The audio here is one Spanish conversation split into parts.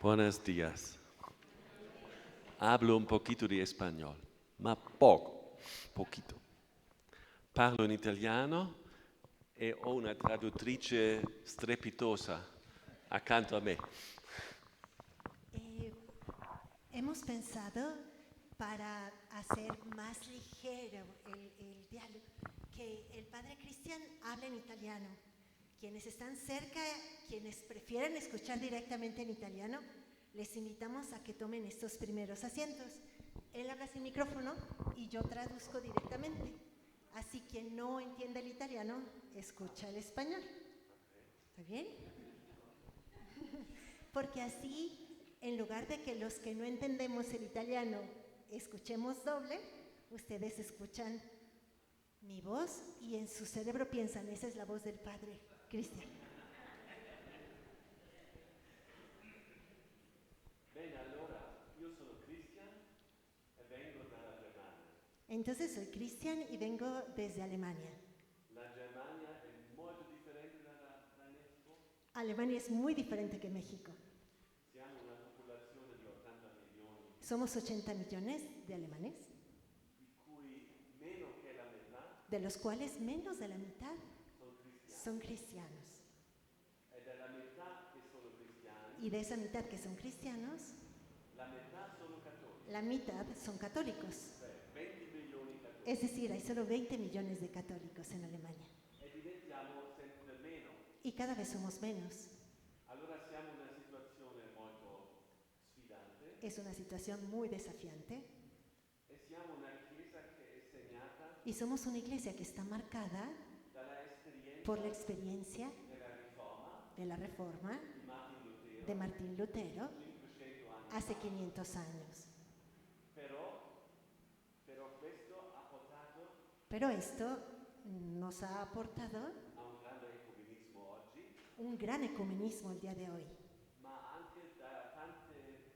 Buenos días. Hablo un poquito di espagnolo, ma poco, poquito. Parlo in italiano e ho una traduttrice strepitosa accanto a me. Hemos pensado para hacer más ligero el diálogo que el padre Cristian hable en italiano. Quienes están cerca, quienes prefieren escuchar directamente en italiano, les invitamos a que tomen estos primeros asientos. Él habla sin micrófono y yo traduzco directamente. Así que no entiende el italiano, escucha el español. ¿Está bien? Porque así, en lugar de que los que no entendemos el italiano escuchemos doble, ustedes escuchan mi voz y en su cerebro piensan, esa es la voz del padre Cristian. Bene, allora, io sono Christian e vengo dalla Germania. Entonces soy Cristian y vengo desde Alemania. La Germania è molto differente da México. Alemania es muy diferente que México. Siamo una popolazione di 80 milioni, Somos 80 millones de alemanes, di cui meno che la metà de los cuales menos de la mitad sono cristiani. son cristianos. E della metà che sono cristiani, Y de esa mitad que son cristianos, la metà sono cattolici. la mitad son católicos. Cioè 20 milioni cattolici. Es decir, hay solo 20 millones de católicos en Alemania. E diventiamo sempre meno. Y cada vez somos menos. Allora siamo in una situazione molto sfidante Es una situación muy desafiante. e siamo una chiesa che è segnata Y somos una iglesia que está marcada dalla esperienza por la experiencia della riforma de la reforma di Martin Lutero de Martín Lutero 500 anni hace fa. 500 años. Però questo ha portato Pero esto nos ha aportado a un grande ecumenismo oggi, un gran ecumenismo el día de hoy. ma anche da tante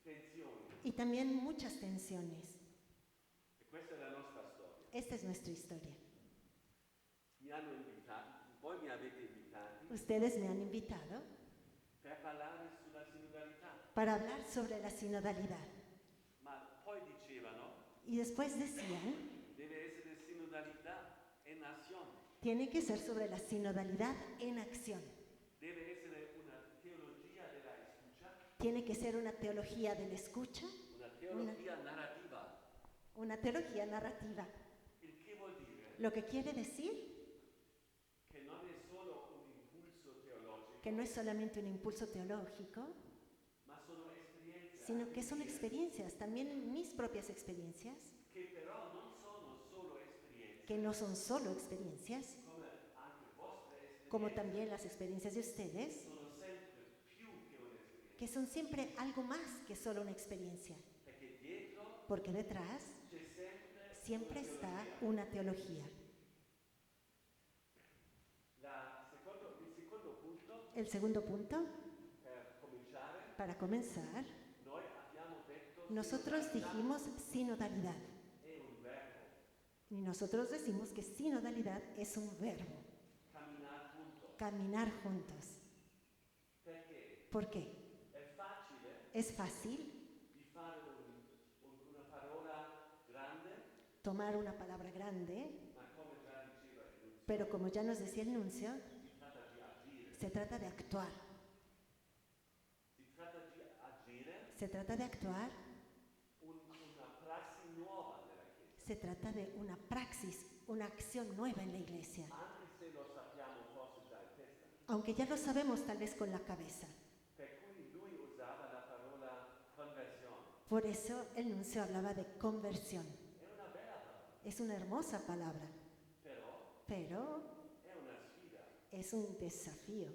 tensioni. Y también muchas tensiones. E questa è la nostra storia. Esta es nuestra historia. Mi hanno invitato, voi mi avete invitati Ustedes me han invitado per parlare sulla sinodalità, para hablar sobre la sinodalidad. ma poi dicevano Y después decían, deve essere sinodalità en azione, tiene que ser sobre la sinodalidad en acción. deve essere una teologia della escucha, Tiene que ser una teología de la escucha, una teologia narrativa. una teología narrativa. Il che vuol dire Lo que quiere decir che non è solo un impulso teologico, que no es solamente un impulso teológico, ma sono esperienze sino que son experiencias, también mis propias experiencias, che però non sono solo esperienze, que no son solo experiencias, come anche vostre esperienze, como también las experiencias de ustedes, sono sempre più che un'esperienza, que son siempre algo más que solo una experiencia, perché dietro porque detrás c'è sempre siempre está una teología. il secondo punto El segundo punto, per cominciare, para comenzar, noi abbiamo detto nosotros dijimos sinodalidad. è un verbo, Y nosotros decimos que sinodalidad es un verbo, camminare juntos, caminar juntos. perché ¿Por qué? è facile Es fácil di fare una parola grande, tomar una palabra grande, ma come già diceva il Nunzio, pero como ya nos decía el nuncio, si tratta di agire, se trata de actuar. si tratta di agire Se trata de actuar, una prassi nuova nella Chiesa, se trata de una praxis, una acción nueva en la iglesia. anche se lo sappiamo forse già in testa. Aunque ya lo sabemos tal vez con la cabeza. Per cui lui usava la parola conversione. Por eso el nuncio hablaba de conversión. È una bella parola, Es una hermosa palabra, però pero è una sfida, es un desafío,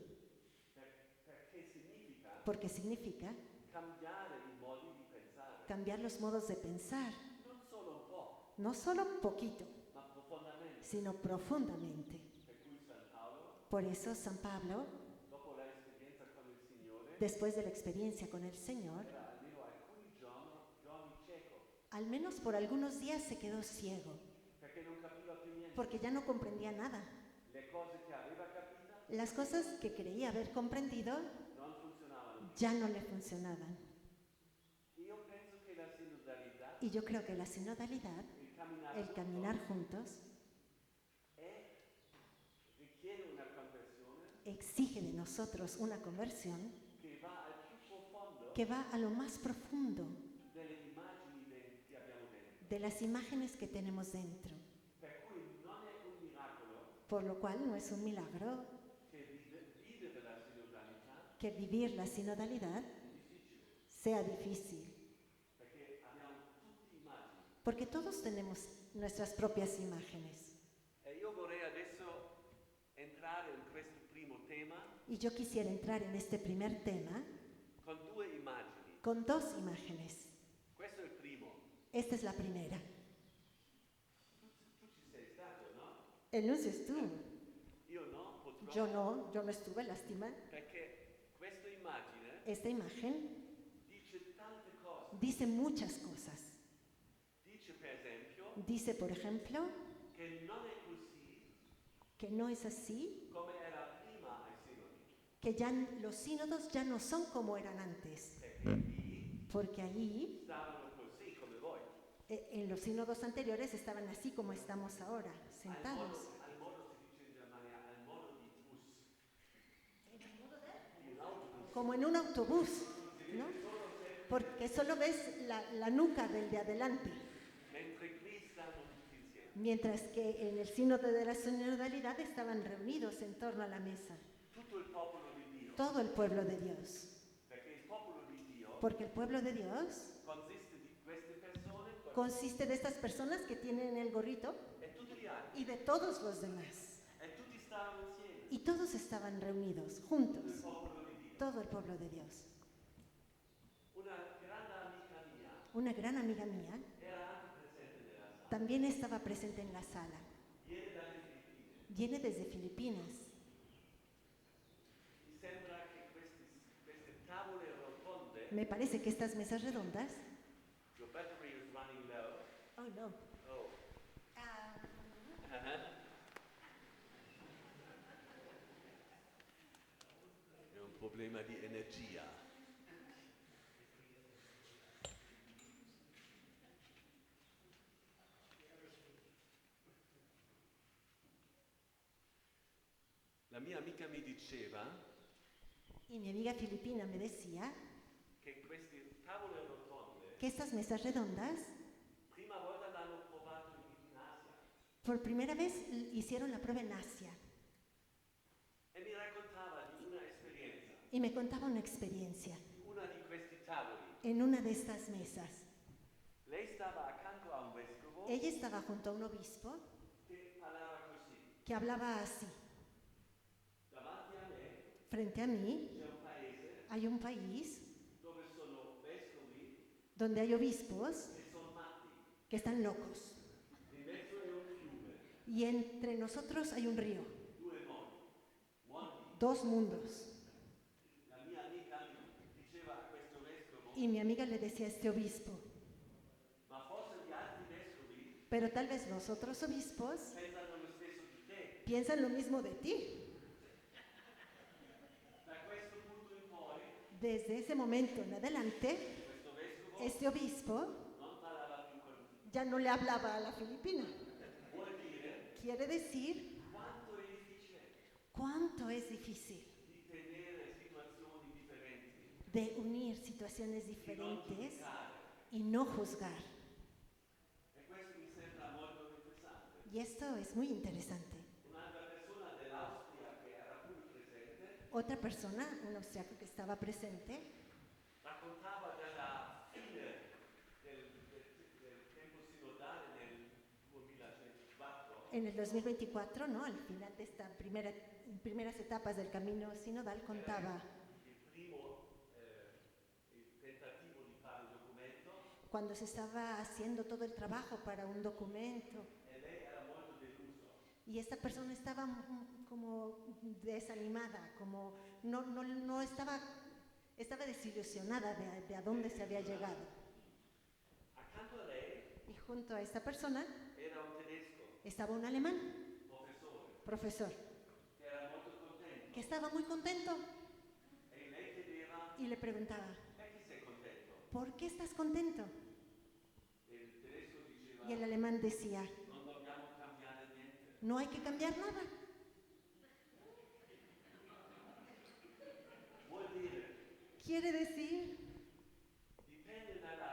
perché significa porque significa cambiare i modi di pensare, cambiar los modos de pensar, non solo un po', no solo un poquito, ma profondamente. sino profundamente. Per cui San Paolo, Por eso San Pablo, dopo l'esperienza con il Signore, después de la experiencia con el Señor, era almeno alcuni giorni cieco, al menos por algunos días se quedó ciego, perché non capiva più niente. porque ya no comprendía nada. Le cose che aveva capito Las cosas que creía haber comprendido non funzionavano più. ya no le funcionaban. Io penso che la sinodalità, Y yo creo que la sinodalidad, el caminar juntos, richiede una conversione exige de nosotros una conversión che va al più profondo que va a lo más profundo delle immagini che abbiamo dentro. de las imágenes que tenemos dentro. Per cui non è un miracolo Por lo cual no es un milagro che vivere la sinodalità que vivir la sinodalidad sea difícil, perché abbiamo tutte immagini. porque todos tenemos nuestras propias imágenes. E io vorrei adesso entrare in questo primo tema Y yo quisiera entrar en este primer tema con due immagini. con dos imágenes. Questo è il primo. Esta es la primera. Tu ci sei stato, no? El nuncio estuvo. Io no, purtroppo. Yo no estuve, lástima. Perché questa immagine Esta imagen dice tante cose. dice muchas cosas. Dice per esempio Dice, por ejemplo, che non è così que no es así, come era prima ai sinodi. que ya los sínodos ya no son como eran antes, Perché lì porque ahí, stavano così come voi. en los sínodos anteriores, estaban así como estamos ahora, sentados. Al modo si dice in Germania, al modo di bus. Un autobus. Como en un autobús, ¿no? Porque solo ves la nuca del de adelante, Mentre qui stanno tutti insieme. mientras que en el sínodo de la sinodalidad estaban reunidos en torno a la mesa, Tutto il popolo di Dio. todo el pueblo de Dios, Perché il popolo di Dio porque el pueblo de Dios consiste di queste persone consiste de estas personas que tienen el gorrito e tutti gli altri. y de todos los demás, E tutti stavano insieme. y todos estaban reunidos, Il juntos, popolo di Dio. todo el pueblo de Dios. Una grande amica mia Una gran amiga mía era anche presente nella sala. también estaba presente en la sala, Viene dalle Filippine. viene desde Filipinas. Mi sembra che queste tavole rotonde, Me parece que estas mesas redondas. your battery is running low. Oh, no. Oh. È un problema di energia. La mia amica mi diceva Y mi amiga filipina me decía che queste tavole rotonde que estas mesas redondas, prima volta l'hanno provato in Asia por primera vez hicieron la prueba en Asia. e mi raccontava di una esperienza, Y me contaba una experiencia una di questi tavoli. en una de estas mesas. Lei stava accanto a un vescovo Ella estaba junto a un obispo che parlava così. que hablaba así. Davanti a me Frente a mí c'è un paese hay un país dove sono vescovi donde hay obispos che sono matti. que están locos. In mezzo è un fiume, Y entre nosotros hay un río, due mondi. dos mundos. La mia amica diceva a questo vescovo, Y mi amiga le decía a este obispo, ma forse gli altri vescovi pero tal vez los otros obispos pensano lo stesso di te. piensan lo mismo de ti. Da questo punto in poi, Desde ese momento en adelante, questo vescovo este obispo non parlava più con lui. ya no le hablaba a la filipina. Vuol dire Quiere decir quanto è difficile cuánto es difícil di tenere situazioni differenti, de unir situaciones di non diferentes giudicare. y no juzgar. E questo mi sembra molto interessante. Y esto es muy interesante. Un'altra persona dell'Austria che era pure presente Otra persona, un austriaco que estaba presente, raccontava della fine del tempo sinodale nel 2024 en el 2024, ¿no? Al final de esta primeras etapas del camino sinodal, contaba il primo il tentativo di fare un documento cuando se estaba haciendo todo el trabajo para un documento. e lei era molto deluso. Y esta persona estaba como desanimada, como no estaba desilusionada de a dónde se había llegado. Accanto a lei Y junto a esta persona era un tedesco, estaba un alemán, professore, profesor, che era molto contento que estaba muy contento e lei chiedeva y le preguntaba, perché sei contento? ¿por qué estás contento? E il tedesco diceva, Y el alemán decía, non dobbiamo cambiare niente. no hay que cambiar nada. Vuol dire, Quiere decir, dipende dalla...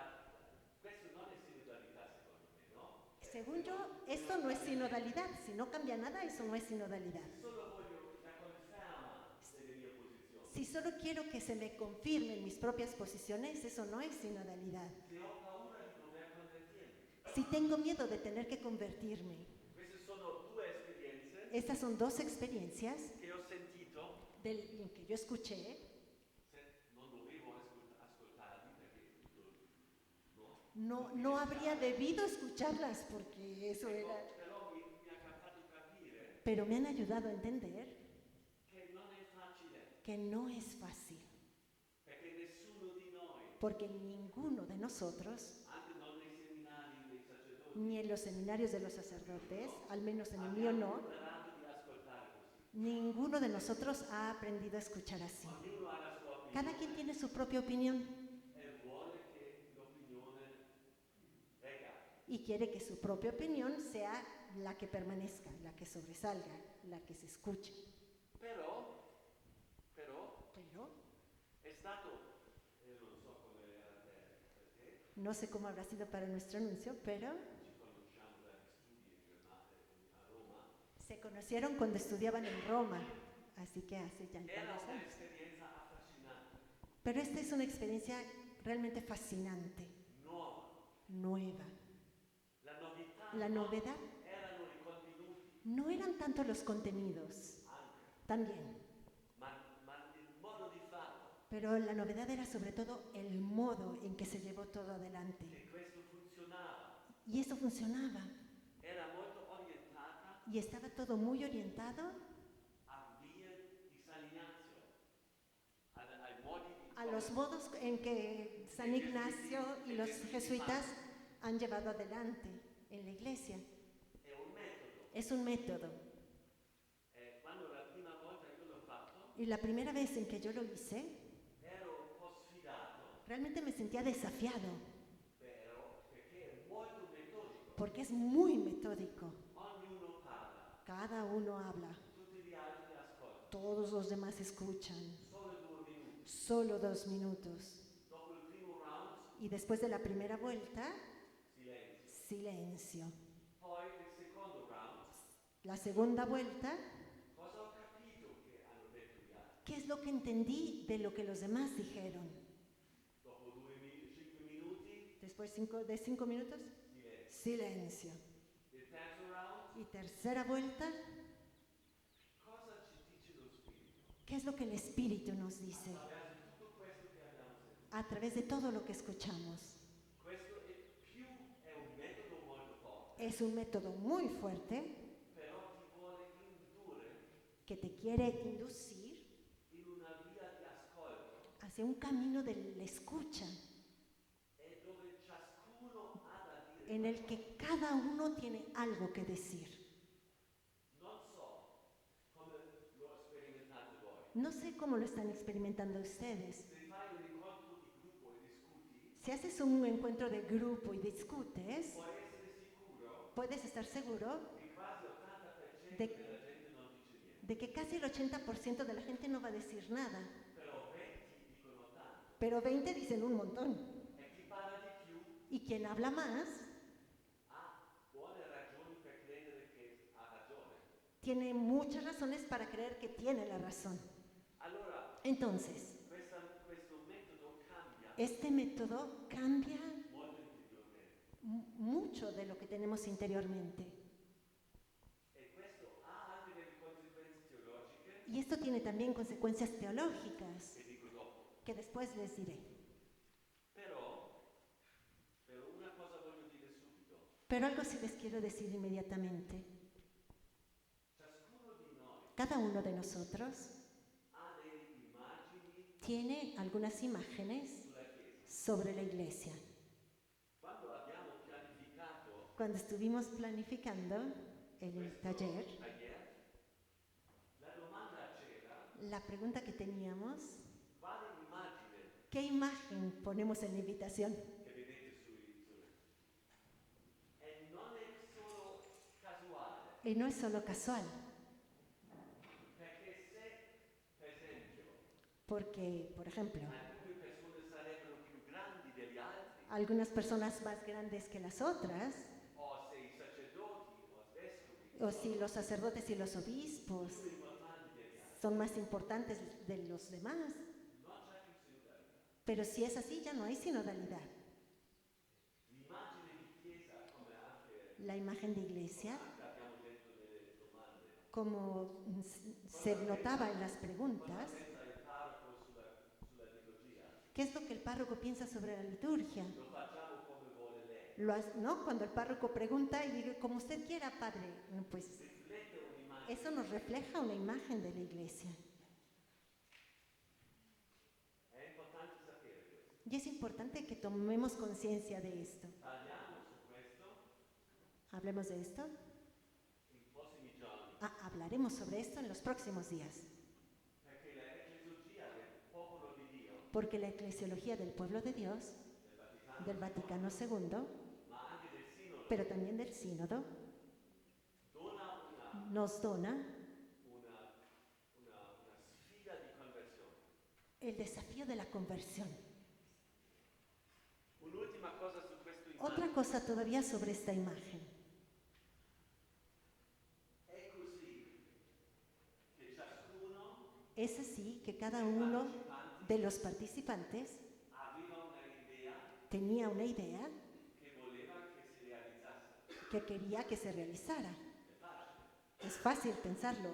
Questo non è sinodalità secondo me, no? según yo, esto no es sinodalidad. Si no cambia nada, eso no es sinodalidad. Solo voglio la conferma delle mie posizioni. Si solo quiero que se me confirmen mis propias posiciones, eso no es sinodalidad. Se ho paura di dover convertirmi. Si tengo miedo de tener que convertirme, Queste sono due esperienze estas son dos experiencias che ho sentito. que yo escuché. Non dovevo ascoltarli perché tutto, No habría debido escucharlas porque eso era... Però mi ha fatto capire Pero me han ayudado a entender che non è facile, que no es fácil, perché nessuno di noi, porque ninguno de nosotros, anche non nei seminari dei sacerdoti, ni en los seminarios de los sacerdotes, al menos en el mío no, imparato di ascoltare così. ninguno de nosotros ha aprendido a escuchar así. Ognuno ha la sua opinione Cada quien tiene su propia opinión e vuole che l'opinione regga. y quiere que su propia opinión sea la que permanezca, la que sobresalga, la que se escuche. Però Pero è stato, non so come era perché no sé cómo habrá sido para nuestro anuncio, pero ci conosciamo dagli studi a Roma, se conocieron cuando estudiaban en Roma, así que hace ya era varios años. un'esperienza affascinante, Pero esta es una experiencia realmente fascinante, nueva. la novità La novedad erano i contenuti no eran tanto los contenidos, anche, también, ma il modo di farlo, pero la novedad era sobre todo el modo en que se llevò todo adelante. che questo funzionava, Y eso funcionaba. era molto orientata Y estaba todo muy orientado a vie di San Ignazio, ai modi di a los modos en que San Ignacio y los jesuitas han llevado adelante en la iglesia. è un metodo. Es un método. Quando la prima volta io l'ho fatto, Y la primera vez en que yo lo hice, ero un po' sfidato, realmente me sentía desafiado, però, perché è molto metodico. porque es muy metódico. Ognuno parla, Cada uno habla, tutti gli altri ascoltano. todos los demás escuchan. Solo 2 minuti. Solo 2 minutos. Dopo il primo round, Y después de la primera vuelta, silenzio. silencio. Poi il secondo round, La segunda vuelta, cosa ho capito che hanno detto gli altri? ¿qué es lo que entendí de lo que los demás dijeron? Dopo 5 minuti, Después de 5 minutos, silenzio. silencio. Il terzo round, Y tercera vuelta, cosa ci dice lo spirito? ¿qué es lo que el Espíritu nos dice? Attraverso tutto questo che abbiamo sentito. A través de todo lo que escuchamos. Questo è un metodo molto forte, Es un método muy fuerte però ti vuole indurre que te quiere inducir in una via di ascolto hacia un camino de la escucha e dove ciascuno ha da dire. en el que cada uno tiene algo que decir. Non so come lo sperimentate voi. No sé cómo lo están experimentando ustedes. Se fai un incontro di gruppo e discuti, Si haces un encuentro de grupo y discutes, puoi essere sicuro puedes estar seguro che quasi l'80% De- della gente non dice niente, de que casi el 80% de la gente no va a decir nada, però 20 dicono tanto. pero 20 dicen un montón. E chi parla di più Y quien habla más ha buone ragioni per credere che ha ragione. tiene muchas razones para creer que tiene la razón. Allora, Entonces, questo metodo cambia este método cambia molto interiormente. mucho de lo que tenemos interiormente. E questo ha anche delle conseguenze teologiche Y esto tiene también consecuencias teológicas che dico dopo. que después les diré. Però una cosa voglio dire subito. Pero algo sí les quiero decir inmediatamente. Ciascuno di noi Cada uno de nosotros ha delle immagini tiene algunas imágenes sulla Chiesa. sobre la iglesia. Quando abbiamo pianificato Cuando estuvimos planificando el questo taller, la domanda c'era la pregunta que teníamos, quale immagine ¿Qué imagen ponemos en la invitación? che vedete e non è solo casuale, Y no es solo casual, perché se, per esempio, porque, por ejemplo, alcune persone sarebbero più grandi degli altri, algunas personas más grandes que las otras, o se i sacerdoti o i vescovi o si los sacerdotes y los obispos sono importanti degli altri, son más importantes de los demás. non c'è più sinodalità. Pero si es así, ya no hay sinodalidad. L'immagine di chiesa, come anche La imagen de iglesia, abbiamo detto nelle domande, como se notaba en las preguntas, pensa il parroco sulla liturgia, ¿qué es lo que el párroco piensa sobre la liturgia? lo facciamo come vuole lei. ¿No? Cuando el párroco pregunta y dice, como usted quiera, padre, pues Riflette un'immagine. eso nos refleja una imagen de la iglesia. È importante sapere questo. Y es importante que tomemos conciencia de esto. Parliamo su questo Hablemos de esto. in prossimi giorni, Hablaremos sobre esto en los próximos días. perché la eclesiologia del popolo di Dio, Porque la eclesiología del pueblo de Dios, del Vaticano, del Vaticano II, ma anche del Sinodo, pero también del Sínodo, dona nos dona una sfida di conversione. el desafío de la conversión. Un'ultima cosa su questo Otra immagine. cosa todavía sobre esta imagen. È così che ciascuno Es así que cada uno de los participantes aveva una idea tenía una idea che voleva che si realizzasse. que quería que se realizara. È facile. Es fácil pensarlo.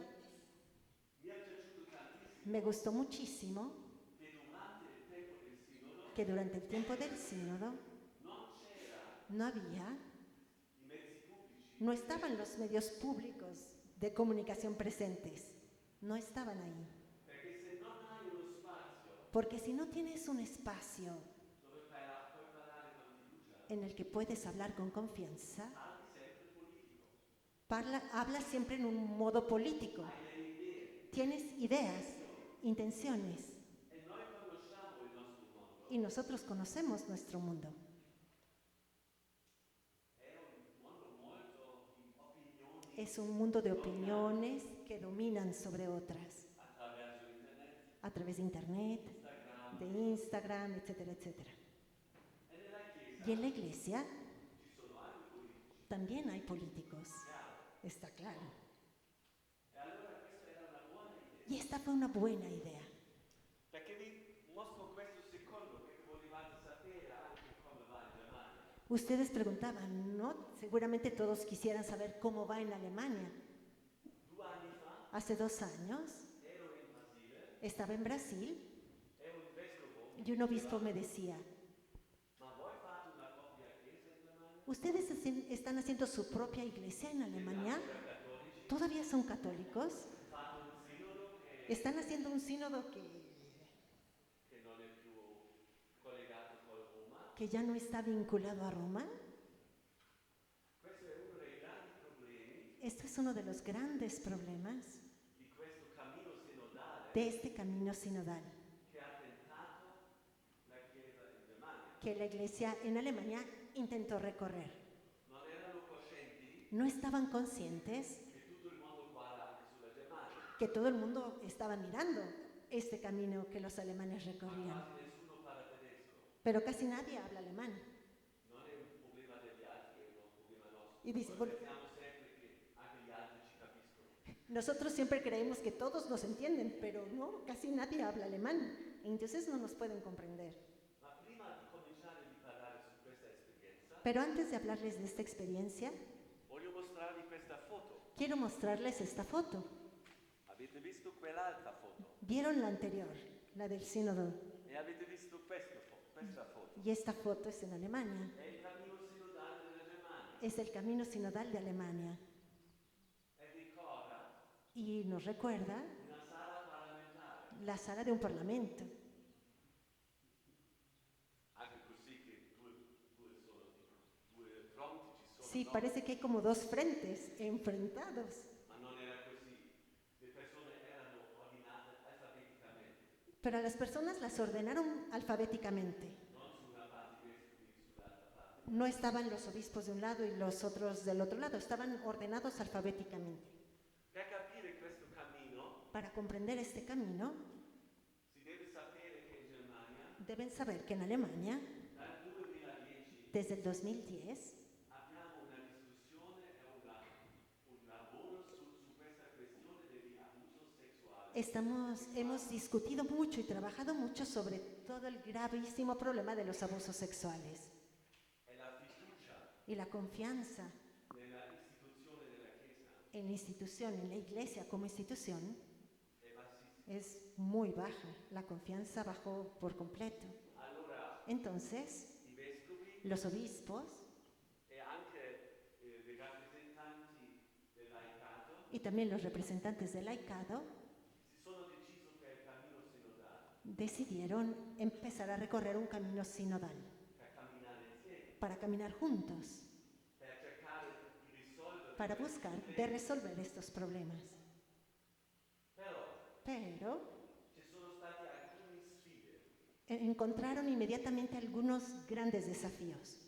Mi è piaciuto tantissimo Me gustó muchísimo che durante il tempo del Sinodo que durante el tiempo del sínodo non c'era no había, i mezzi pubblici, no estaban los medios públicos de comunicación presentes. No estaban ahí. perché se non hai uno spazio Porque si no tienes un espacio dove puoi parlare con fiducia, en el que puedes hablar con confianza, parli sempre politico. hablas siempre en un modo político. Hai le idee Tienes ideas, intenciones, e noi conosciamo il nostro mondo. y nosotros conocemos nuestro mundo. È un mondo molto di opinioni Es un mundo de opiniones que dominan sobre otras attraverso internet, a través de Internet, Instagram, de Instagram, etcétera, etcétera. e nella chiesa Y en la iglesia ci sono anche politici. también hay políticos, está claro. E allora questa era una buona idea. Y esta fue una buena idea. Perché vi mostro questo secondo che volevate sapere anche come va in Germania. Ustedes preguntaban, ¿no? Seguramente todos quisieran saber cómo va en Alemania. 2 anni fa Hace 2 años ero in Brasile estaba en Brasil e un vescovo y un obispo me decía, ma voi fate una propria chiesa in Germania? ¿ustedes están haciendo su propia iglesia en Alemania? Cattolici? ¿Todavía son católicos? Fate un sinodo ¿Están haciendo un sínodo che non è più collegato con Roma? que ya no está vinculado a Roma? Questo è uno dei grandi problemi Esto es uno de los grandes problemas di questo cammino sinodale de este camino sinodal che ha tentato la chiesa in Germania. que la iglesia en Alemania intentó recorrer. Non erano coscienti No estaban conscientes che tutto il mondo guarda anche sulla Germania. que todo el mundo estaba mirando este camino que los alemanes recorrían. Quasi nessuno parla tedesco. Pero casi nadie habla alemán. Non è un problema degli altri, è un problema nostro. Y dice, Noi pensiamo sempre che anche gli altri ci capiscono. nosotros siempre creemos que todos nos entienden, pero no, casi nadie habla alemán. Entonces no nos pueden comprender. Ma prima di cominciare di parlare su questa esperienza, Pero antes de hablarles de esta experiencia, voglio mostrarvi questa foto. quiero mostrarles esta foto. Avete visto quell'altra foto? Vieron la anterior, la del sínodo, E avete visto questa foto? y esta foto es en Alemania. È il cammino sinodale della Germania. Es el camino sinodal de Alemania. E ricorda Y nos recuerda una sala parlamentare. la sala de un parlamento. Anche così che due fronti ci sono. Sí, no? parece que hay como 2 frentes enfrentados. Ma non era così. Le persone erano ordinate alfabeticamente. Pero a las personas las ordenaron alfabéticamente. No estaban los obispos de un lado y los otros del otro lado, estaban ordenados alfabéticamente. Per capire questo cammino, Para comprender este camino, si deve sapere che in Germania, deben saber que en Alemania, dal 2010, desde el 2010, abbiamo una discussione e un lavoro su questa questione degli abusi sessuali. hemos discutido mucho y trabajado mucho sobre todo el gravísimo problema de los abusos sexuales. E la fiducia Y la confianza nella istituzione della Chiesa en la institución, en la iglesia como institución, è bassissima. es muy baja. La confianza bajó por completo. Allora, Entonces, i vescovi los obispos e anche dei rappresentanti del laicato y también los representantes del laicado si sono deciso per il cammino sinodale, decidieron empezar a recorrer un camino sinodal per camminare insieme, para caminar juntos, per cercare di risolvere para questi buscar problemi. de resolver estos problemas. Pero Ci sono state alcune sfide. encontraron inmediatamente algunos grandes desafíos.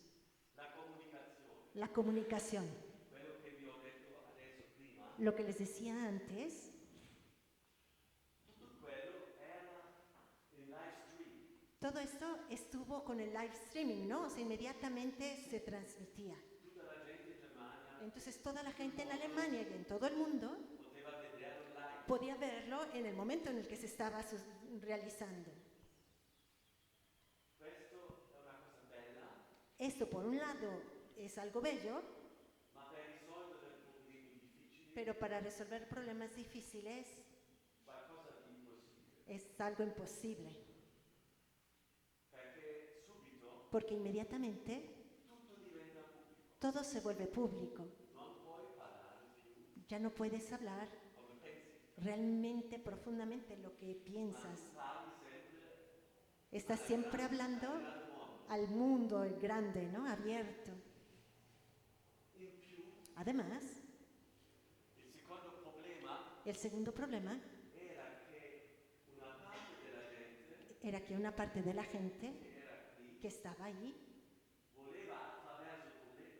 La comunicazione, La comunicación, quello che vi ho detto adesso prima, lo que les decía antes, tutto quello era in live stream. todo esto estuvo con el live streaming, ¿no? O sea, inmediatamente se transmitía. Tutta la gente in Germania Entonces toda la gente en Alemania y en todo el mundo poteva vederlo live. podía verlo en el momento en el que se estaba realizando. Questo è una cosa bella, Esto, por un lado, es algo bello, ma per risolvere problemi difficili pero para resolver problemas difíciles qualcosa di impossibile. es algo imposible, Perché subito porque inmediatamente tutto diventa pubblico. todo se vuelve público. Non puoi parlare più Ya no puedes hablar come pensi, realmente, profundamente lo que piensas. parli sempre Estás siempre hablando al mundo el grande, ¿no? Abierto. in più. Además, Il secondo problema el segundo problema era che una parte della gente era que una parte de la gente che era qui que estaba allí, voleva attraverso il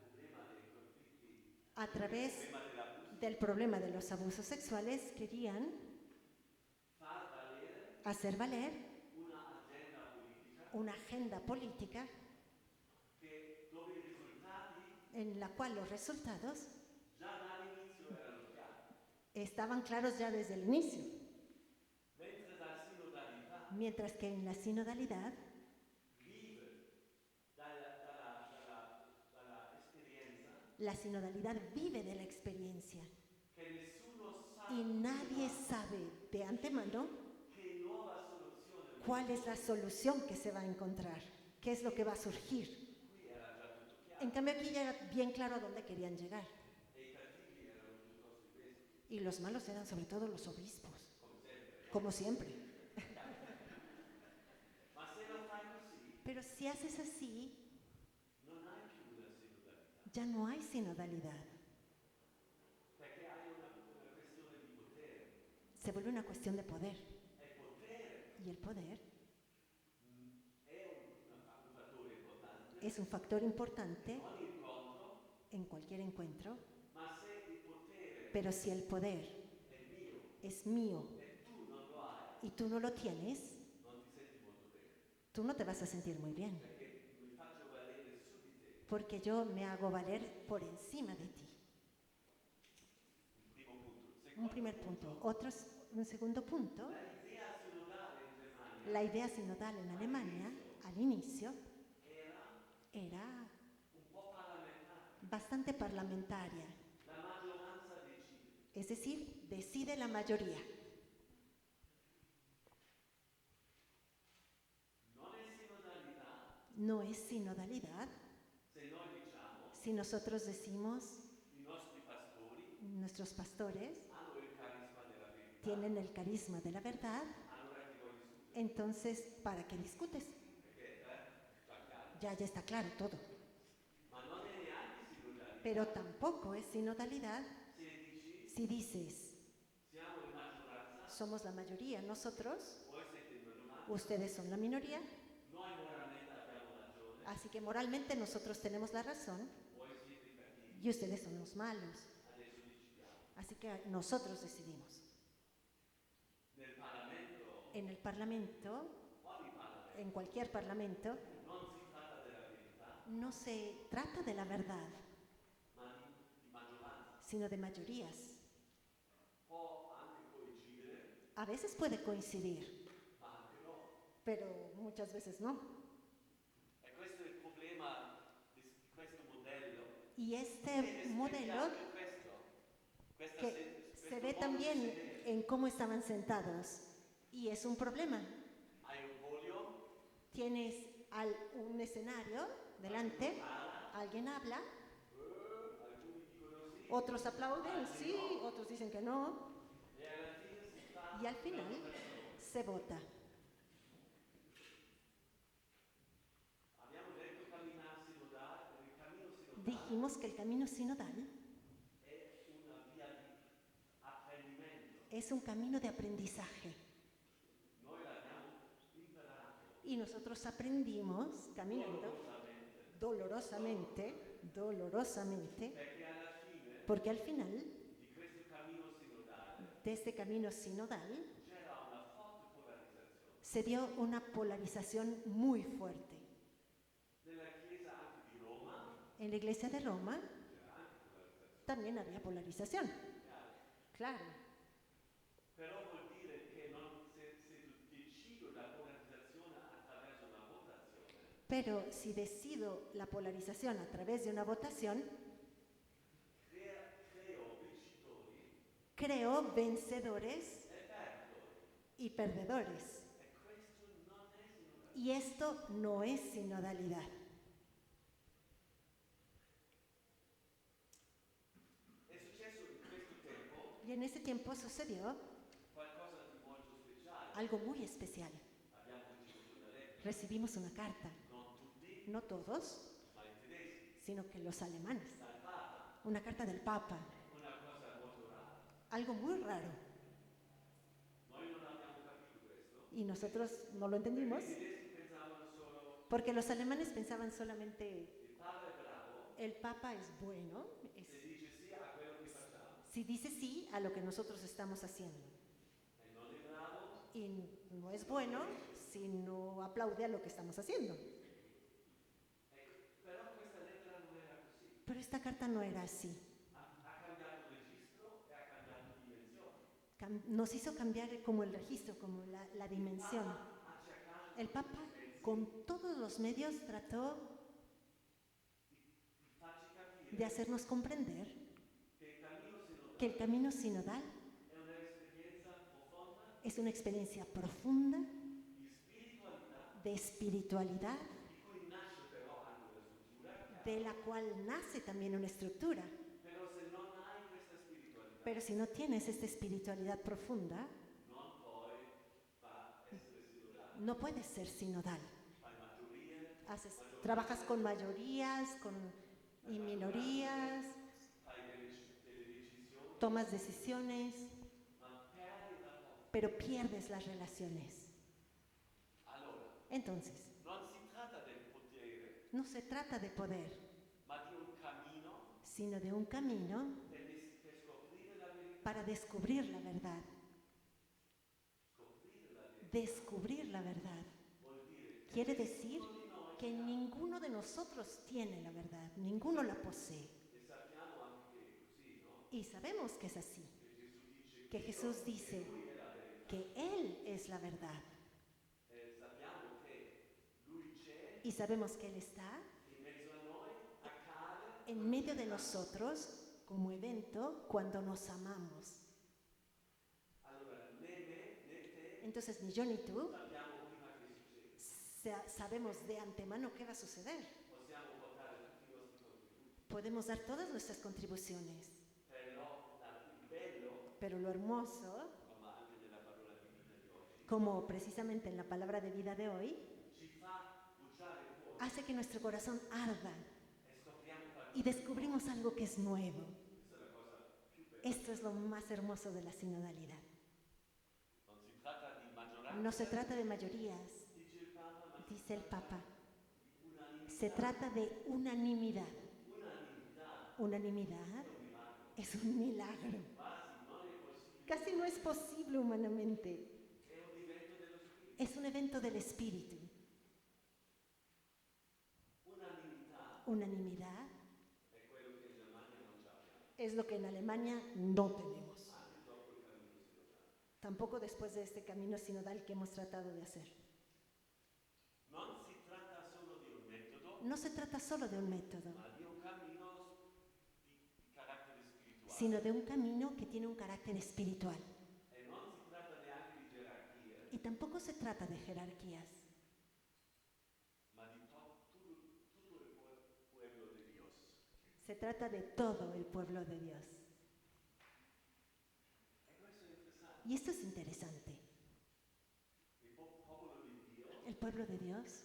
problema dei conflitti, a través il problema dell'abuso, del problema de los abusos sexuales, querían far valere hacer valer un'agenda politica una agenda política dove i risultati en la cual los resultados già dall'inizio erano chiari. estaban claros ya desde el inicio, Mentre la sinodalità mientras que en la sinodalidad vive dalla esperienza la sinodalidad vive de la experiencia che nessuno sa y nadie sabe de antemano che nuova soluzione cuál es la solución que se va a encontrar, qué es lo que va a surgir. qui era già tutto chiaro En cambio aquí ya era bien claro a dónde querían llegar. e i cattivi erano piuttosto i vescovi, Y los malos eran sobre todo los obispos, como siempre. ma se lo fai così Pero si haces así, non hai più una sinodalità, ya no hay sinodalidad. perché hai una questione di potere Se vuelve una cuestión de poder. e il potere Y el poder è un fattore importante es un factor importante in ogni incontro, en cualquier encuentro, ma se il potere pero si el poder è mio es mío e tu non lo hai, y tú no lo tienes, non ti senti molto bene, tú no te vas a sentir muy bien, perché mi faccio valere su di te. porque yo me hago valer por encima de ti. Primo punto. Un primer punto. Un segundo punto, L'idea sinodale in Germania la idea sinodal en Alemania, al inicio, era un po' parlamentare. bastante parlamentaria, La maggioranza decide. es decir, decide la mayoría. Non è sinodalità No es sinodalidad se noi diciamo si nosotros decimos, i nostri pastori nuestros pastores hanno il carisma della verità. tienen el carisma de la verdad, Allora ti vuoi discutere? entonces, ¿para qué discutes? Perché già chiaro. Ya está claro todo. Ma non è neanche sinodalità Pero tampoco es sinodalidad se dici si dices, siamo in maggioranza somos la mayoría, nosotros, voi siete in minoranza, ustedes son la minoría, noi moralmente abbiamo ragione, así que moralmente nosotros tenemos la razón voi siete i cattivi, y ustedes son los malos. adesso decidiamo. Así que nosotros decidimos. Nel Parlamento, En el Parlamento, ogni Parlamento, en cualquier Parlamento, non si tratta della verità, no se trata de la verdad, ma di maggioranza. sino de mayorías. Può anche coincidere, A veces puede coincidir, ma anche no. pero muchas veces no. E questo è il problema di questo modello. Y este modelo que se ve también en cómo estaban sentados, y es un problema. Hai un podio, Tienes un escenario delante, alguien habla, alcuni dicono sì, otros aplauden, sí, otros dicen que no, e alla fine si fa y al final se vota. abbiamo detto camminare sinodale, il cammino sinodale Dijimos que el camino sinodal è una via di apprendimento. es un camino de aprendizaje. Noi l'abbiamo imparato Y nosotros aprendimos caminando dolorosamente, perché alla fine porque al final di questo cammino sinodale de este camino sinodal c'era una forte polarizzazione. se dio una polarización muy fuerte. Nella chiesa anche di Roma En la iglesia de Roma c'era anche polarizzazione. también había polarización, claro. Però vuol dire che se decido la polarizzazione attraverso una votazione, Pero si decido la polarización a través de una votación, creo vincitori creo vencedores e perdtori. y perdedores. E questo non è sinodale. Y esto no es sinodalidad. È successo in questo tempo Y en ese tiempo sucedió qualcosa di molto speciale. algo muy especial. Abbiamo ricevuto una lettera, Recibimos una carta, non tutti, no todos, ma i tedeschi, sino que los alemanes. dal Papa, Una carta del Papa, una cosa molto rara. algo muy raro. Noi non abbiamo capito questo. Y nosotros no lo entendimos, I tedeschi pensavano solo porque los alemanes pensaban solamente, il Papa è bravo el Papa es bueno, se dice sì a quello che facciamo si dice sí a lo que nosotros estamos haciendo. e non è bravo Y no es bueno si no aplaude a lo que estamos haciendo. però questa lettera non era così. Pero esta carta no era así. Ha cambiato registro e ha cambiato dimensione. Nos hizo cambiar como el registro, como la dimensión. Ha cercato El Papa con todos los medios trató di farci capire de hacernos comprender che il cammino sinodale que el camino sinodal è un'esperienza profonda es una experiencia profunda di spiritualità de espiritualidad, di cui nasce però anche una struttura, de la cual nace también una estructura. però se non hai questa spiritualità Pero si no tienes esta espiritualidad profunda, non puoi essere sinodale. no puedes ser sinodal. Fai maggiorie, Trabajas con mayorías y minorías, fai delle decisioni, tomas decisiones, ma perdi la forza. pero pierdes las relaciones. Allora, Entonces, non si tratta del potere, no se trata de poder, ma di un cammino sino de un camino per scoprire la verità. para descubrir la verdad. Scoprire la verità Descubrir la verdad vuol dire che quiere decir que ninguno de nosotros tiene la verdad, ninguno la posee. e sappiamo anche che è così, no? Y sabemos que es así, Che Gesù dice que Jesús dice que Él es la verdad. sappiamo che Lui c'è Y sabemos que Él está in mezzo a noi, accade, en medio de nosotros como evento cuando nos amamos. allora né me né te Entonces ni yo ni tú sappiamo prima che succede. sabemos de antemano qué va a suceder. Possiamo portare tutti i nostri contributi, Podemos dar todas nuestras contribuciones, però il bello, pero lo hermoso, ma anche nella parola divina di oggi, como precisamente en la palabra de vida de hoy, ci fa bruciare il cuore hace que nuestro corazón arda e scopriamo qualcosa. y descubrimos algo que es nuevo. Questa è la cosa più bella. Esto es lo más hermoso de la sinodalidad. No se trata de mayorías, dice el Papa. Se trata de unanimidad. Unanimidad es un milagro. Casi no es posible humanamente. Es un evento del Espíritu. Unanimidad es lo que en Alemania no tenemos. Tampoco después de este camino sinodal que hemos tratado de hacer. No se trata solo de un método, sino de un camino que tiene un carácter espiritual. Y tampoco se trata de jerarquías, se trata de todo el pueblo de Dios. Y esto es interesante. El pueblo de Dios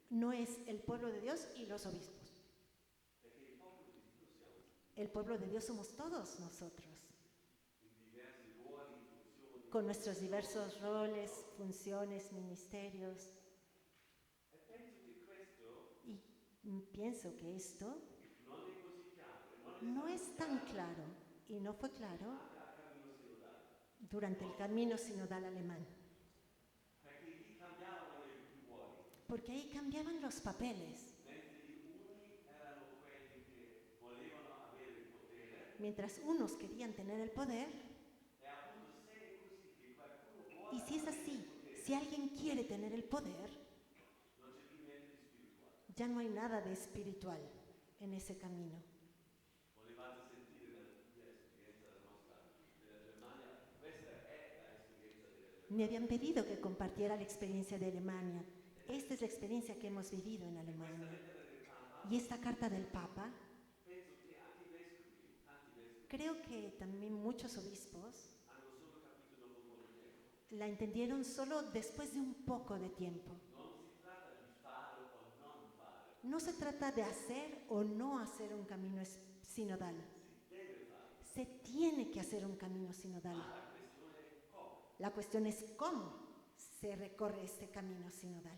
no es el pueblo de Dios y los obispos. El pueblo de Dios somos todos nosotros, con nuestros diversos roles, funciones, ministerios. Y pienso que esto no es tan claro y no fue claro durante el camino sinodal alemán. Porque ahí cambiaban los papeles. Mientras unos querían tener el poder, y si es así, si alguien quiere tener el poder, ya no hay nada de espiritual en ese camino. Me habían pedido que compartiera la experiencia de Alemania. Esta es la experiencia que hemos vivido en Alemania. Y esta carta del Papa, creo que también muchos obispos la entendieron solo después de un poco de tiempo. No se trata de hacer o no hacer un camino sinodal. Se tiene que hacer un camino sinodal. La cuestión es cómo se recorre este camino sinodal.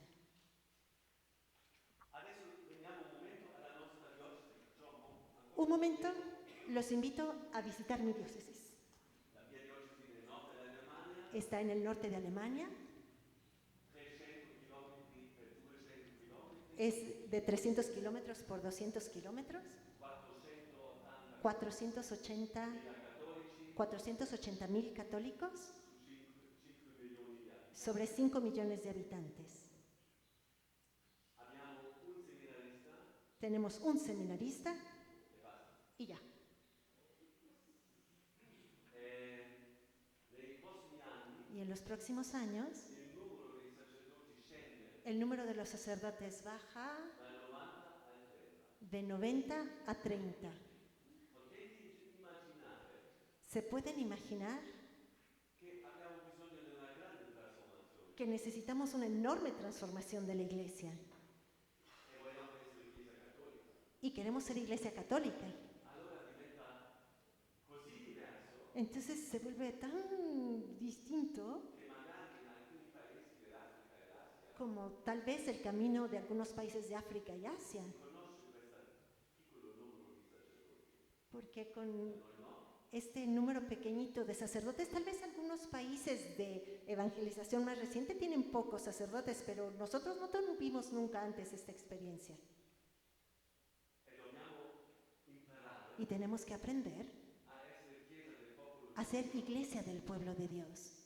Un momento, los invito a visitar mi diócesis. Está en el norte de Alemania. Es de 300 kilómetros por 200 kilómetros. 480.000 católicos sobre 5 millones de habitantes. Tenemos un seminarista y ya. Y en los próximos años, el número de los sacerdotes baja de 90 a 30. ¿Se pueden imaginar que necesitamos una enorme transformación de la Iglesia? Y queremos ser Iglesia católica. Entonces se vuelve tan distinto como tal vez el camino de algunos países de África y Asia. Porque con este número pequeñito de sacerdotes, tal vez algunos países de evangelización más reciente tienen pocos sacerdotes, pero nosotros no tuvimos nunca antes esta experiencia. Y tenemos que aprender a ser iglesia del pueblo de Dios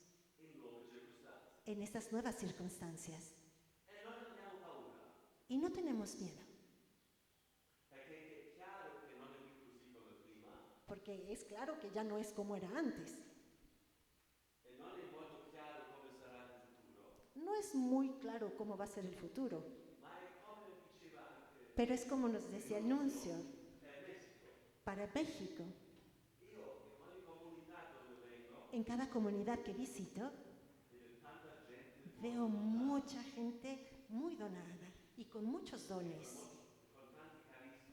en estas nuevas circunstancias. Y no tenemos miedo. Porque es claro que ya no es como era antes. No es muy claro cómo va a ser el futuro. Pero es como nos decía el nuncio, para México. En cada comunidad que visito, veo mucha gente muy donada y con muchos dones,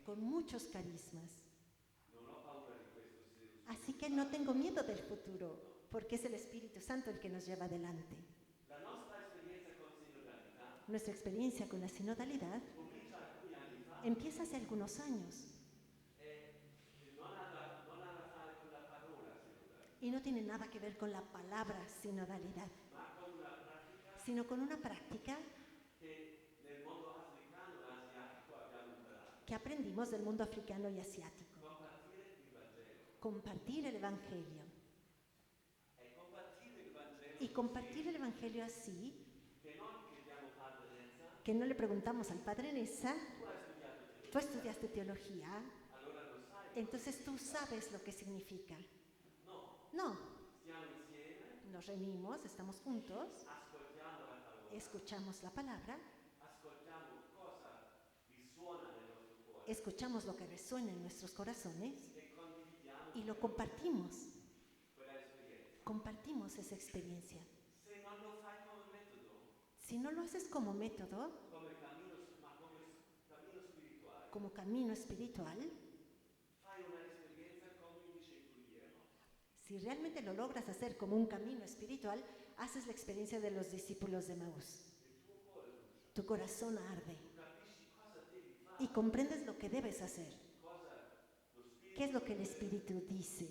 con muchos carismas. Así que no tengo miedo del futuro, porque es el Espíritu Santo el que nos lleva adelante. La nostra esperienza con sinodalità Nuestra experiencia con la sinodalidad comincia alcuni anni fa empieza hace algunos años e non ha a fare con la parola sinodalità, y no tiene nada que ver con la palabra sinodalidad, ma con una pratica sino con una práctica che nel mondo africano e asiatico abbiamo imparato. que aprendimos del mundo africano y asiático. Compartire il Vangelo. Compartir el Evangelio. E compartire il Vangelo Y compartir el Evangelio así, che non chiediamo Padre Renza, que no le preguntamos al Padre Nessa, tu hai studiato teologia, tú estudiaste teología, allora lo sai. entonces tú sabes lo que significa. No, No, stiamo insieme, nos reunimos, estamos juntos, ascoltiamo la parola, escuchamos la palabra, ascoltiamo cosa risuona nel nostro cuore escuchamos lo que resuena en nuestros corazones e condividiamo y lo compartimos. quella esperienza. Compartimos esa experiencia. Se non lo fai come metodo, Si no lo haces como método, come cammino, ma come cammino spirituale, como camino espiritual, fai una esperienza come i discepoli erano. si realmente lo logras hacer como un camino espiritual, haces la experiencia de los discípulos de Maús. Tu corazón arde Capisci cosa devi fare, y comprendes lo que debes hacer. cosa lo Spirito ¿Qué es lo que el Espíritu dice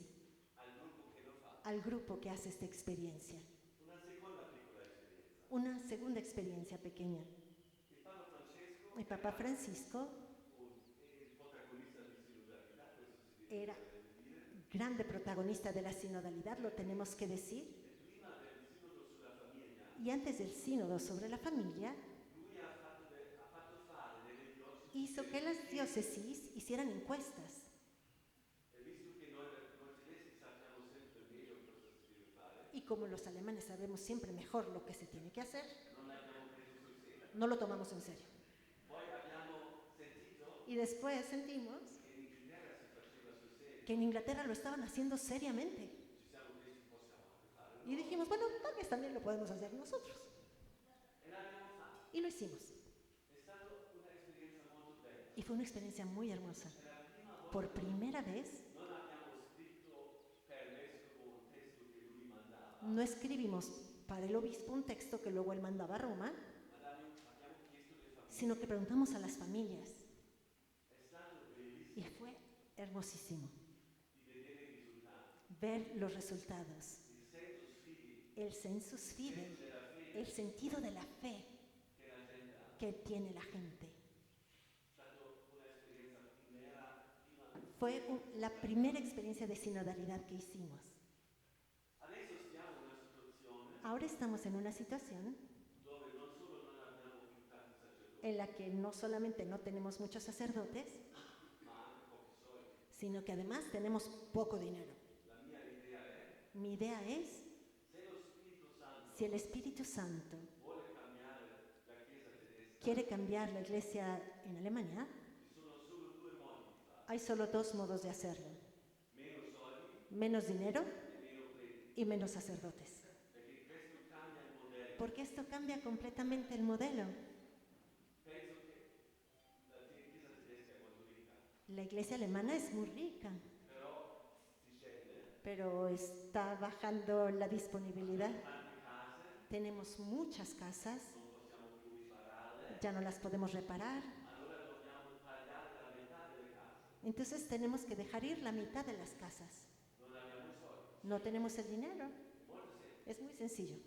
al gruppo che lo fa. al grupo que hace esta experiencia? Una seconda piccola esperienza. Una segunda experiencia pequeña. Il Papa Francesco, El Papa Francisco il protagonista di sinodalità, questo si deve era grande protagonista de la sinodalidad, lo tenemos que decir. prima del sinodo sulla famiglia, Y antes del sínodo sobre la familia, lui ha fatto fare delle diocesi hizo que las diócesis hicieran encuestas. e visto che noi tedeschi sappiamo sempre meglio cosa si deve fare, Y como los alemanes sabemos siempre mejor lo que se tiene que hacer, non l'abbiamo preso sul serio. no lo tomamos en serio. Poi abbiamo sentito Y después sentimos che in Inghilterra si faceva sul serio, que en Inglaterra lo estaban haciendo seriamente. ci siamo chiesti possiamo anche farlo. Y dijimos, bueno, tal vez también lo podemos hacer nosotros. E l'abbiamo fatto. Y lo hicimos. È stata un'esperienza molto bella. Y fue una experiencia muy hermosa. È la prima volta Por primera vez, non abbiamo scritto per vescovo un testo che lui mandava, no escribimos para el obispo un texto que luego él mandaba a Roma, ma abbiamo chiesto alle famiglie. sino que preguntamos a las familias. È stato bellissimo Y fue hermosísimo di vedere i risultati. ver los resultados. Il senso El sensus fidi fidei, della fede el sentido de la fe che la gente ha. que tiene la gente. È stata un'esperienza prima. Fue la primera experiencia de sinodalidad que hicimos. Adesso stiamo in una situazione Ahora estamos en una situación dove non solo non abbiamo più tanti sacerdoti, en la que no solamente no tenemos muchos sacerdotes, ma anche pochi soldi. sino que además tenemos poco dinero. La mia idea è, Mi idea es, se lo Spirito Santo si el Espíritu Santo vuole cambiare la Chiesa tedesca, quiere cambiar la iglesia en Alemania, ci sono solo due modi di farlo. hay solo dos modos de hacerlo: Meno soldi menos dinero e meno preti. y menos sacerdotes. Perché questo cambia il modello. Porque esto cambia completamente el modelo. Penso che la Chiesa tedesca è molto ricca, La iglesia alemana es muy rica, però si scende, pero está bajando la disponibilidad. tante case, Tenemos muchas casas, non possiamo più ripararle, ya no las podemos reparar, allora dobbiamo tagliare la metà delle case. entonces tenemos que dejar ir la mitad de las casas. Non abbiamo i soldi. No tenemos el dinero. Molto semplice. Es muy sencillo.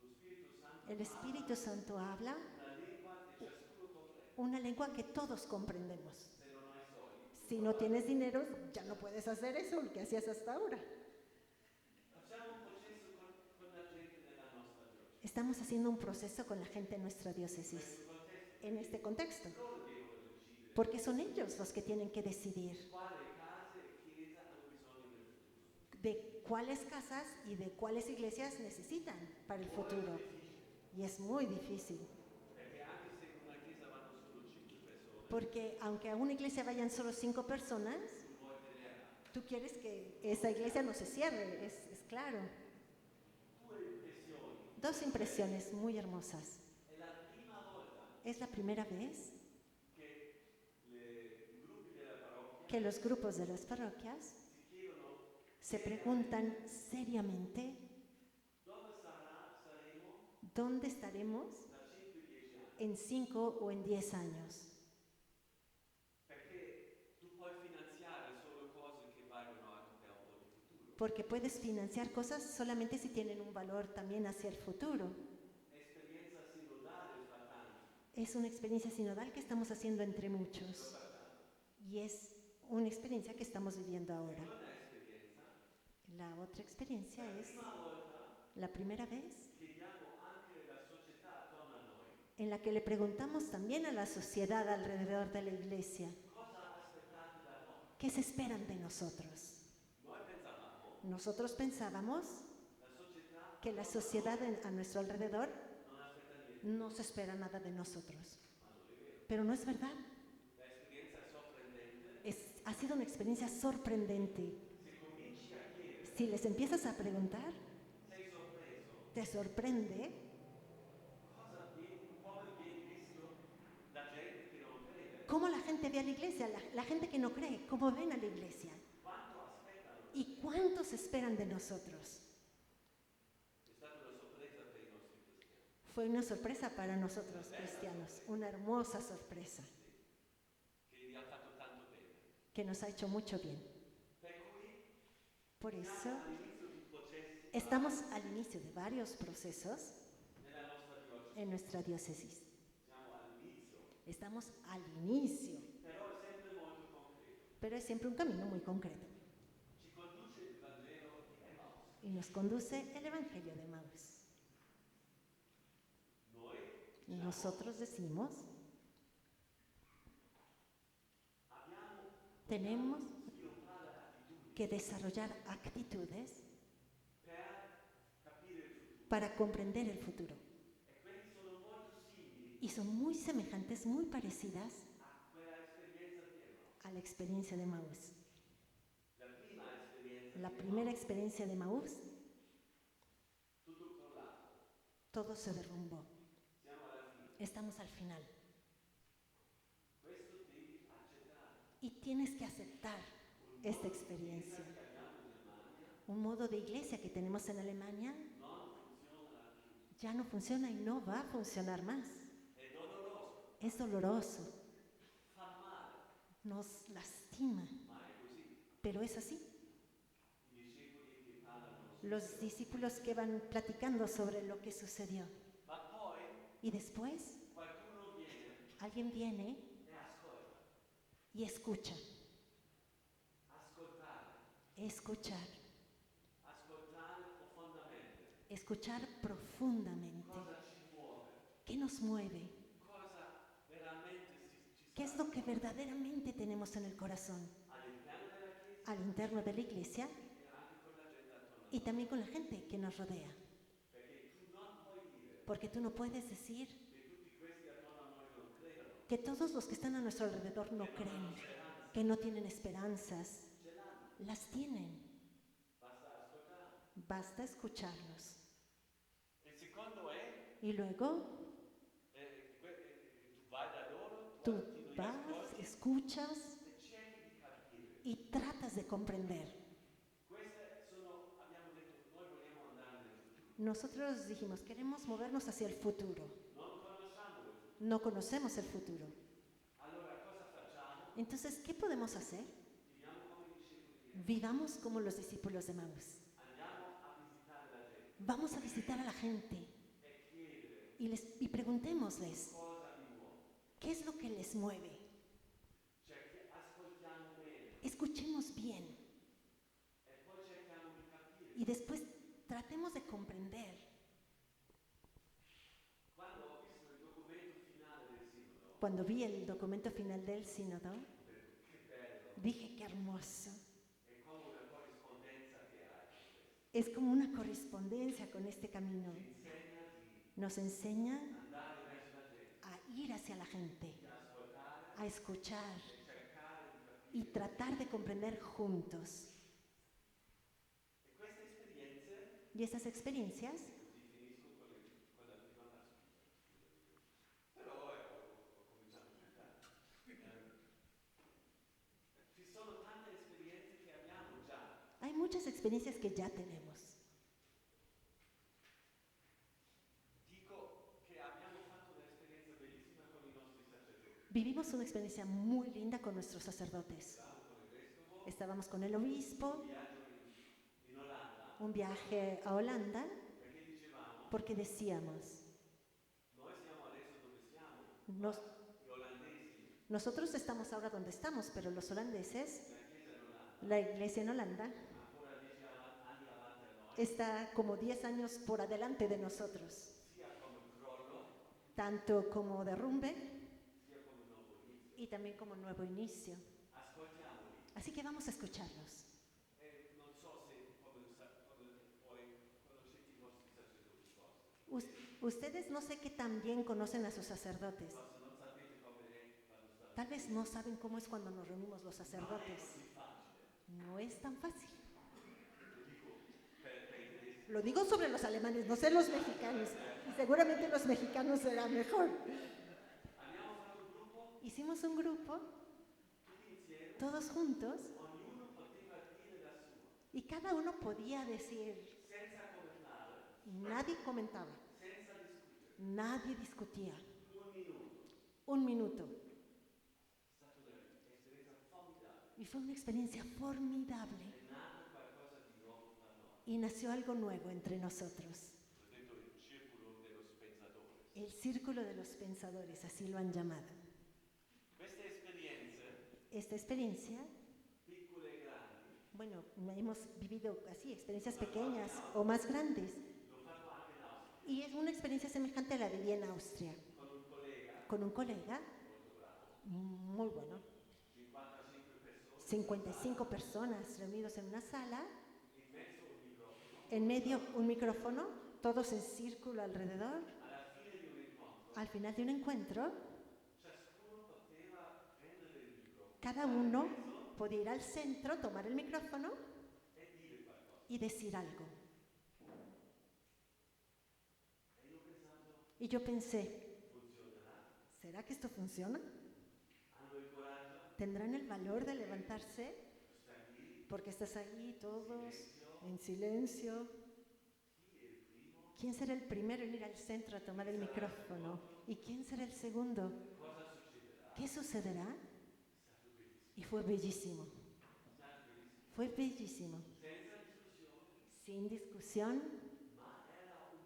Lo Spirito Santo El Espíritu Santo habla una lingua che ciascuno comprende. una lengua que todos comprendemos. Se non hai soldi, Si no tienes dinero, ya no puedes hacer eso, lo que hacías hasta ahora. facciamo un processo con la gente nella nostra diocesi. Estamos haciendo un proceso con la gente en nuestra diócesis, en este contexto, Loro devono decidere porque son ellos los que tienen que decidir quale case e chiesa hanno bisogno nel futuro. de cuáles casas y de cuáles iglesias necesitan para el futuro. Y es muy difícil, Perché anche se in una chiesa vanno solo 5 persone, porque aunque a una iglesia vayan solo 5 personas, tu vuoi tenerla. tú quieres que esa iglesia no se cierre, es claro. Due impressioni. Dos impresiones muy hermosas. È la prima volta Es la primera vez che i gruppi della parrocchia que los grupos de las parroquias si chiedono se preguntan seriamente dónde estaremos en 5 o en 10 años. Porque puedes financiar cosas solamente si tienen un valor también hacia el futuro. Es una experiencia sinodal que estamos haciendo entre muchos. Y es una experiencia que estamos viviendo ahora. La otra experiencia es la primera vez en la que le preguntamos también a la sociedad alrededor de la iglesia, ¿qué se esperan de nosotros? Nosotros pensábamos que la sociedad a nuestro alrededor no se espera nada de nosotros. Pero no es verdad. Ha sido una experiencia sorprendente. Si les empiezas a preguntar, te sorprende cómo la gente ve a la iglesia, la gente que no cree, cómo ven a la iglesia. ¿Y cuántos esperan de nosotros? Fue una sorpresa para nosotros cristianos, una hermosa sorpresa que nos ha hecho mucho bien. Por eso estamos al inicio de varios procesos en nuestra diócesis. Estamos al inicio, pero es siempre un camino muy concreto. Y nos conduce el Evangelio de Maús. Nosotros decimos, tenemos que desarrollar actitudes para comprender el futuro. Y son muy semejantes, muy parecidas a la experiencia de Maús. La primera experiencia de Maús, todo se derrumbó. Estamos al final. Y tienes que aceptar esta experiencia. Un modo de iglesia que tenemos en Alemania ya no funciona y no va a funcionar más. Es doloroso. Nos lastima. Pero es así. Los discípulos que van platicando sobre lo que sucedió. Y después, alguien viene y escucha. Escuchar. Escuchar profundamente. ¿Qué nos mueve? ¿Qué es lo que verdaderamente tenemos en el corazón? Al interno de la iglesia y también con la gente que nos rodea. Porque tú no puedes decir que todos los que están a nuestro alrededor no creen, que no tienen esperanzas. Las tienen. Basta escucharlos. Y luego tú vas, escuchas y tratas de comprender. Nosotros dijimos, queremos movernos hacia el futuro. No conocemos el futuro. Entonces, ¿qué podemos hacer? Vivamos como los discípulos de Maús. Vamos a visitar a la gente y preguntémosles, ¿qué es lo que les mueve? Escuchemos bien. Y después tratemos de comprender. Cuando vi el documento final del sínodo, dije, qué hermoso. Es como una correspondencia con este camino. Nos enseña a ir hacia la gente, a escuchar y tratar de comprender juntos. Y esas experiencias hay muchas experiencias experiencias que ya tenemos. Dico che abbiamo fatto un'esperienza bellissima con i nostri sacerdoti. Vivimos una experiencia muy linda con nuestros sacerdotes. Estábamos con el obispo, In Olanda, un viaje a Holanda, perché dicevamo, porque decíamos, noi siamo adesso dove siamo, nos- gli olandesi, nosotros estamos ahora donde estamos, pero los holandeses, la Chiesa in Olanda, la iglesia en Holanda, ancora 10 anni avanti a noi, está como 10 años por adelante de nosotros, sia come crollo, tanto como derrumbe sia come nuovo inizio. y también como nuevo inicio. Ascoltiamoli. Así que vamos a escucharlos. Non so se poi conoscete i vostri sacerdoti, forse. Ustedes no sé qué tan bien conocen a sus sacerdotes. Forse non sapete come è quando state. Tal vez no saben cómo es cuando nos reunimos los Non è sacerdotes. così facile. No es tan fácil. Lo dico per i tedeschi. Lo digo sobre los alemanes, no sé los mexicanos. Y seguramente los mexicanos será mejor. Abbiamo fatto un gruppo, Hicimos un grupo, tutti insieme, todos juntos, ognuno poteva dire la sua, y cada uno podía decir, senza commentare, nadie comentaba, senza discutere. nadie discutía. Un minuto. Un minuto. È stata un'esperienza formidabile. Y fue una experiencia formidable. È nato qualcosa di nuovo tra noi. Y nació algo nuevo entre nosotros. Ho detto il circolo dello pensadores. El círculo de los pensadores, así lo han llamado. Queste esperienze, Esta experiencia, piccole e grandi, bueno, hemos vivido así, experiencias pequeñas o más grandes. l'ho fatto anche in Austria Y es una experiencia semejante a la viví en Austria, con un collega con un colega molto bravo, muy bueno. 55 persone, 55 personas reunidos en una sala, in mezzo un microfono. en medio un micrófono, todos en círculo alrededor. Alla fine di un incontro, Al final de un encuentro, ciascuno poteva prendere il microfono cada uno podía ir al centro, tomar el micrófono e dire qualcosa. y decir algo. E io ho pensato, Y yo pensé, funzionerà? ¿será que esto funciona? Hanno il coraggio? ¿Tendrán el valor de levantarse? Stai lì? Porque estás ahí todos en silencio. Chi è il primo? ¿Quién será el primero en ir al centro a tomar el micrófono? ¿Y quién será el segundo? Cosa succederà? ¿Qué sucederá? È stato bellissimo. Y fue bellísimo. È stato bellissimo. Fue bellísimo. Senza discussione, Sin discusión, ma era un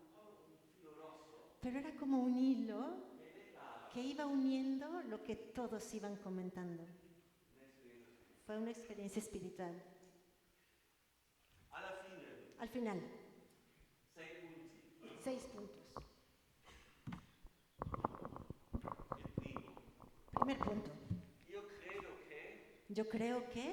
filo rosso pero era como un hilo che legava que iba uniendo lo que todos iban comentando. un'esperienza spirituale. Fue una experiencia espiritual. Alla fine, Al final, 6 punti. 6 puntos. Il primo, Primer punto. io credo che Yo creo que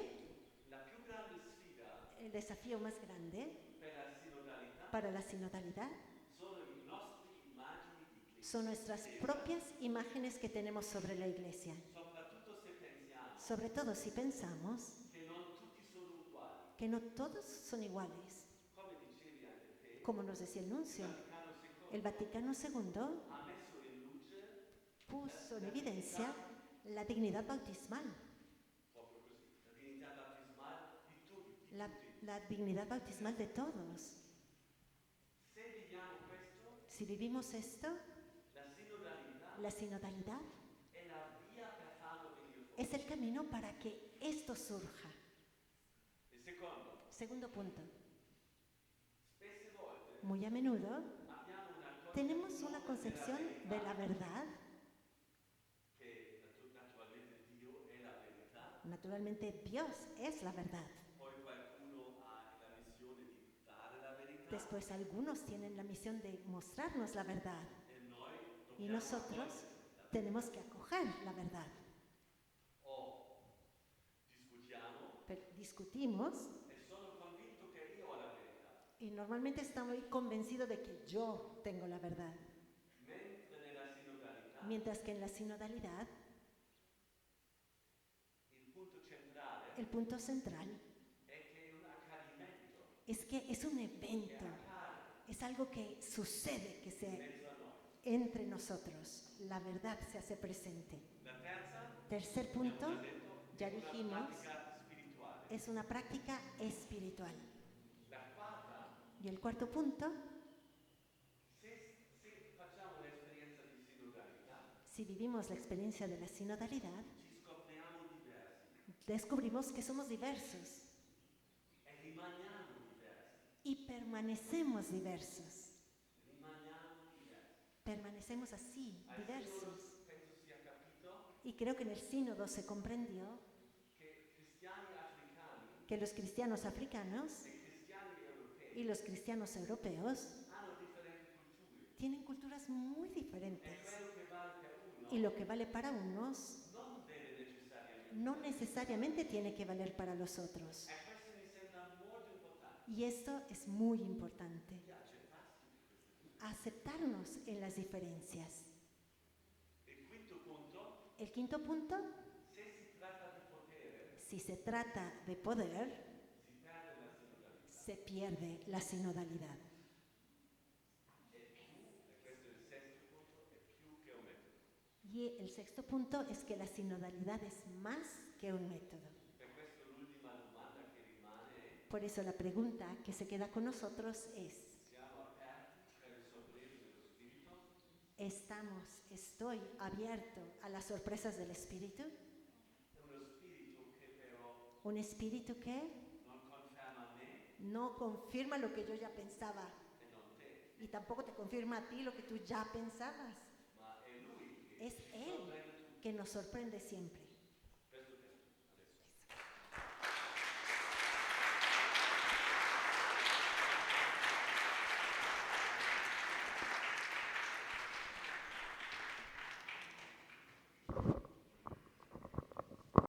la più grande sfida el desafío más grande per la sinodalità para la sinodalidad sono le nostre immagini di Cristo, son nuestras propias imágenes que tenemos sobre la iglesia. soprattutto se pensiamo Sobre todo si pensamos che non tutti sono uguali. que no todos son iguales. Come dicevi anche te, Como nos decía el nuncio, il Vaticano II el Vaticano II ha messo in luce puso en evidencia la dignidad bautismal, proprio così, la dignità battismale di tutti. la dignidad bautismal de todos. Se viviamo questo, Si vivimos esto, la sinodalità la sinodalidad è la via per farlo venire fuori. es el camino para que esto surja. Il secondo, Segundo punto. spesse volte Muy a menudo abbiamo una tenemos una concepción de la verdad. che naturalmente Dio è la verità, Naturalmente Dios es la verdad. poi qualcuno ha la missione di dare la verità Después algunos tienen la misión de mostrarnos la verdad e noi y dobbiamo nosotros tenemos que acoger la verdad. o discutiamo Pero discutimos e sono convinto che io ho la verità, y normalmente estoy convencido de que yo tengo la verdad. mentre nella sinodalità Mientras que en la sinodalidad, il punto centrale el punto central è che è un accadimento es que es un che evento, accade es algo que sucede, que in se mezzo a noi. entre nosotros. La verdad se hace presente. La terza, Tercer punto, abbiamo già detto, ya è una dijimos, pratica spirituale. es una práctica espiritual. Y el cuarto punto, se facciamo un'esperienza di sinodalità, si vivimos la experiencia de la sinodalidad, ci scopriamo diversi descubrimos que somos diversos e rimaniamo diversi, y permanecemos diversos. rimaniamo diversi. Permanecemos así, Al diversos. Sinodo penso sia capito Y creo que en el sínodo se comprendió che cristiani africani que los cristianos africanos e cristiani europei y los cristianos europeos hanno differenti culture. tienen culturas muy E diferentes. quello che vale per uno Y lo que vale para unos non deve necessariamente. no necesariamente tiene que valer para los otros. E questo mi sembra molto importante. Y esto es muy importante, Di accettarsi di queste cose. aceptarnos en las diferencias. Il quinto punto, El quinto punto, se si tratta di potere, si se trata de poder, si perde la sinodalità. se pierde la sinodalidad. E questo è il sesto punto, è più che un metodo. Y el sexto punto es que la sinodalidad es más que un método. Per questo l'ultima domanda che rimane è: Por eso la pregunta que se queda con nosotros es, siamo aperti per il sorpreso dello Spirito? estoy abierto a las sorpresas del Espíritu? È uno spirito che però Un espíritu que non conferma me no confirma lo que yo ya pensaba e non te, y tampoco te confirma a ti lo que tú ya pensabas. ma è Lui che Es Él que nos sorprende siempre.